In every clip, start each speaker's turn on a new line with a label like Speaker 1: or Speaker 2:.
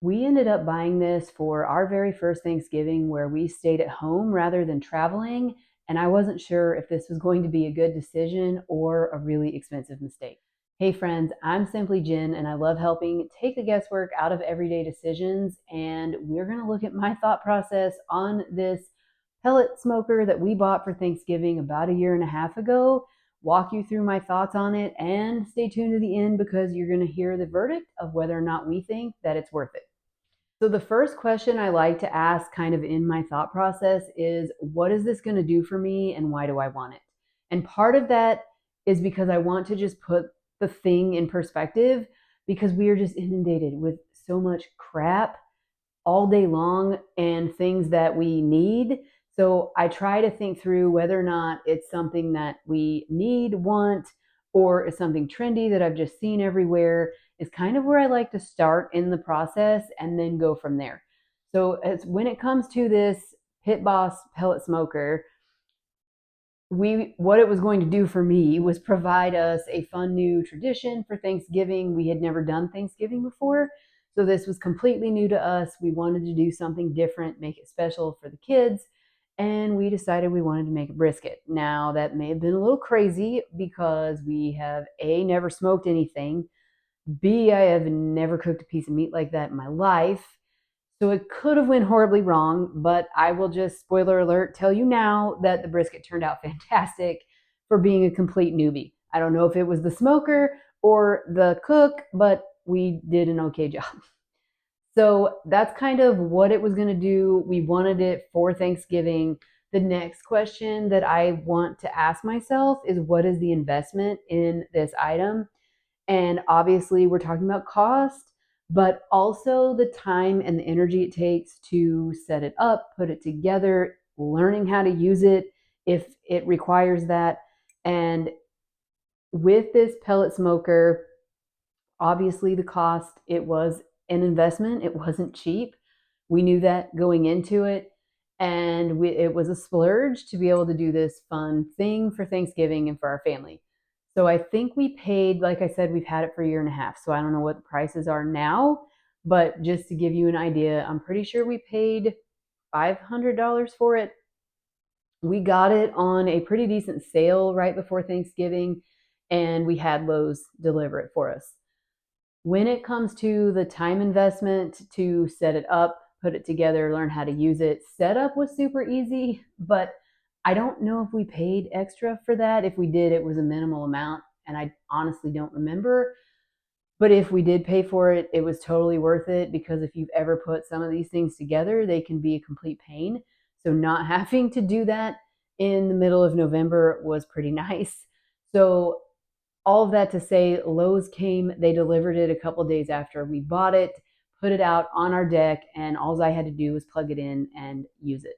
Speaker 1: We ended up buying this for our very first Thanksgiving where we stayed at home rather than traveling, and I wasn't sure if this was going to be a good decision or a really expensive mistake. Hey friends, I'm Simply Jen and I love helping take the guesswork out of everyday decisions, and we're going to look at my thought process on this pellet smoker that we bought for Thanksgiving about a year and a half ago, walk you through my thoughts on it, and stay tuned to the end because you're going to hear the verdict of whether or not we think that it's worth it. So the first question I like to ask kind of in my thought process is, what is this going to do for me and why do I want it? And part of that is because I want to just put the thing in perspective, because we are just inundated with so much crap all day long and things that we need. So I try to think through whether or not it's something that we need, want, or is something trendy that I've just seen everywhere, is kind of where I like to start in the process and then go from there. So when it comes to this Pit Boss pellet smoker, what it was going to do for me was provide us a fun new tradition for Thanksgiving. We had never done Thanksgiving before, so this was completely new to us. We wanted to do something different, make it special for the kids, and we decided we wanted to make a brisket. Now, that may have been a little crazy because we have A, never smoked anything, B, I have never cooked a piece of meat like that in my life. So it could have went horribly wrong, but I will just, spoiler alert, tell you now that the brisket turned out fantastic for being a complete newbie. I don't know if it was the smoker or the cook, but we did an okay job. So that's kind of what it was going to do. We wanted it for Thanksgiving. The next question that I want to ask myself is, what is the investment in this item? And obviously, we're talking about cost, but also the time and the energy it takes to set it up, put it together, learning how to use it if it requires that. And with this pellet smoker, obviously the cost, it was an investment. It wasn't cheap. We knew that going into it. And it was a splurge to be able to do this fun thing for Thanksgiving and for our family. So I think we paid, like I said, we've had it for a year and a half. So I don't know what the prices are now, but just to give you an idea, I'm pretty sure we paid $500 for it. We got it on a pretty decent sale right before Thanksgiving, and we had Lowe's deliver it for us. When it comes to the time investment to set it up, put it together, learn how to use it, setup was super easy, but I don't know if we paid extra for that. If we did, it was a minimal amount, and I honestly don't remember. But if we did pay for it, it was totally worth it, because if you've ever put some of these things together, they can be a complete pain. So not having to do that in the middle of November was pretty nice. So all of that to say, Lowe's came, they delivered it a couple days after we bought it, put it out on our deck, and all I had to do was plug it in and use it.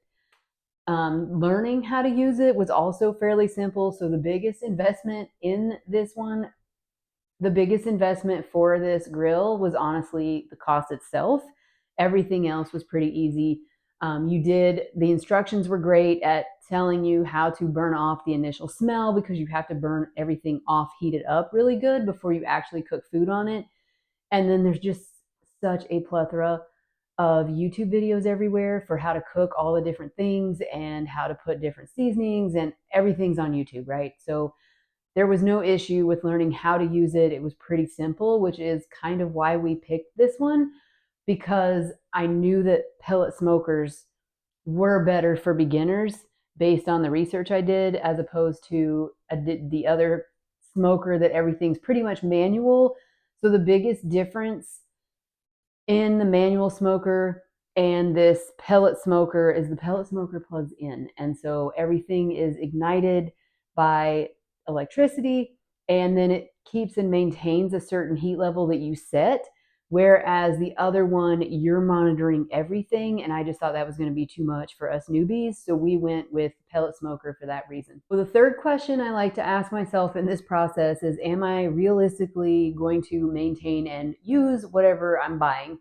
Speaker 1: Learning how to use it was also fairly simple. So the biggest investment in this one, the biggest investment for this grill was honestly the cost itself. Everything else was pretty easy. The instructions were great at telling you how to burn off the initial smell, because you have to burn everything off, heat it up really good before you actually cook food on it. And then there's just such a plethora of YouTube videos everywhere for how to cook all the different things and how to put different seasonings, and everything's on YouTube, right? So there was no issue with learning how to use it. It was pretty simple, which is kind of why we picked this one, because I knew that pellet smokers were better for beginners based on the research I did, as opposed to the other smoker that everything's pretty much manual. So the biggest difference in the manual smoker and this pellet smoker is the pellet smoker plugs in. And so everything is ignited by electricity, and then it keeps and maintains a certain heat level that you set. Whereas the other one, you're monitoring everything. And I just thought that was going to be too much for us newbies. So we went with pellet smoker for that reason. Well, the third question I like to ask myself in this process is, am I realistically going to maintain and use whatever I'm buying?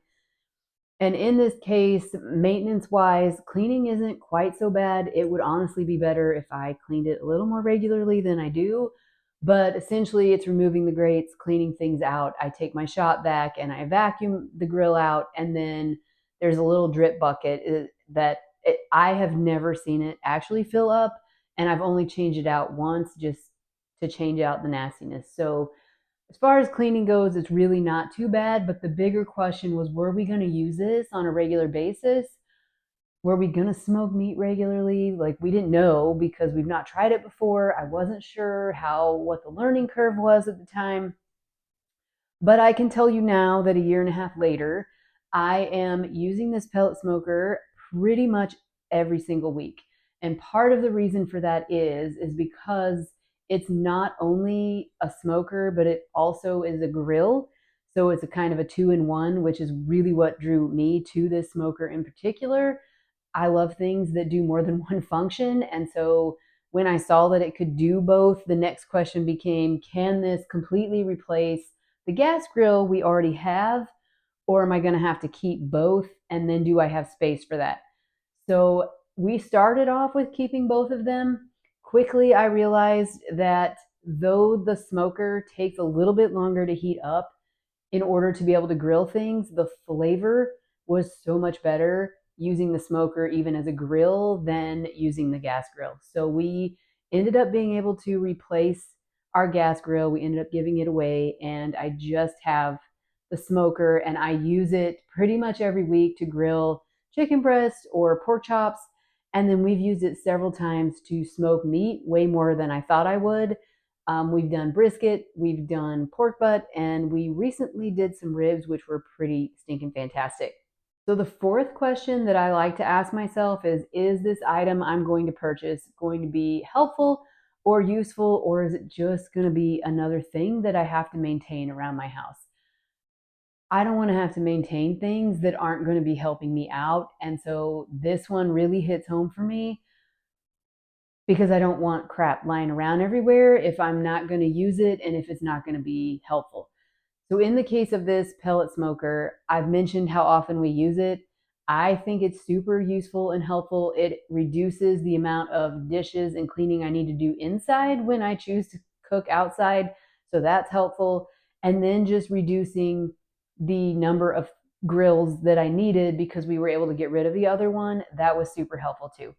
Speaker 1: And in this case, maintenance wise, cleaning isn't quite so bad. It would honestly be better if I cleaned it a little more regularly than I do. But essentially, it's removing the grates, cleaning things out. I take my shop vac and I vacuum the grill out, and then there's a little drip bucket that I have never seen it actually fill up, and I've only changed it out once just to change out the nastiness. So as far as cleaning goes, it's really not too bad. But the bigger question was, were we going to use this on a regular basis? Were we going to smoke meat regularly? Like, we didn't know because we've not tried it before. I wasn't sure what the learning curve was at the time. But I can tell you now that a year and a half later, I am using this pellet smoker pretty much every single week. And part of the reason for that is because it's not only a smoker, but it also is a grill. So it's a kind of a two-in-one, which is really what drew me to this smoker in particular. I love things that do more than one function. And so when I saw that it could do both, the next question became, can this completely replace the gas grill we already have? Or am I going to have to keep both? And then do I have space for that? So we started off with keeping both of them. Quickly, I realized that though the smoker takes a little bit longer to heat up, in order to be able to grill things, the flavor was so much better using the smoker even as a grill than using the gas grill. So we ended up being able to replace our gas grill. We ended up giving it away, and I just have the smoker, and I use it pretty much every week to grill chicken breast or pork chops. And then we've used it several times to smoke meat, way more than I thought I would. We've done brisket, we've done pork butt, and we recently did some ribs, which were pretty stinking fantastic. So the fourth question that I like to ask myself is this item I'm going to purchase going to be helpful or useful, or is it just going to be another thing that I have to maintain around my house? I don't want to have to maintain things that aren't going to be helping me out. And so this one really hits home for me because I don't want crap lying around everywhere if I'm not going to use it and if it's not going to be helpful. So, in the case of this pellet smoker, I've mentioned how often we use it. I think it's super useful and helpful. It reduces the amount of dishes and cleaning I need to do inside when I choose to cook outside. So, that's helpful. And then just reducing the number of grills that I needed because we were able to get rid of the other one. That was super helpful too.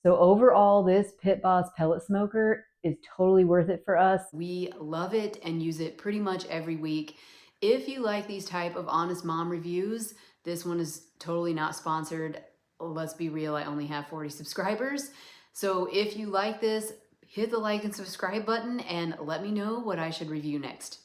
Speaker 1: So overall, this Pit Boss pellet smoker is totally worth it for us. We love it and use it pretty much every week. If you like these type of honest mom reviews, this one is totally not sponsored. Let's be real, I only have 40 subscribers. So if you like this, hit the like and subscribe button and let me know what I should review next.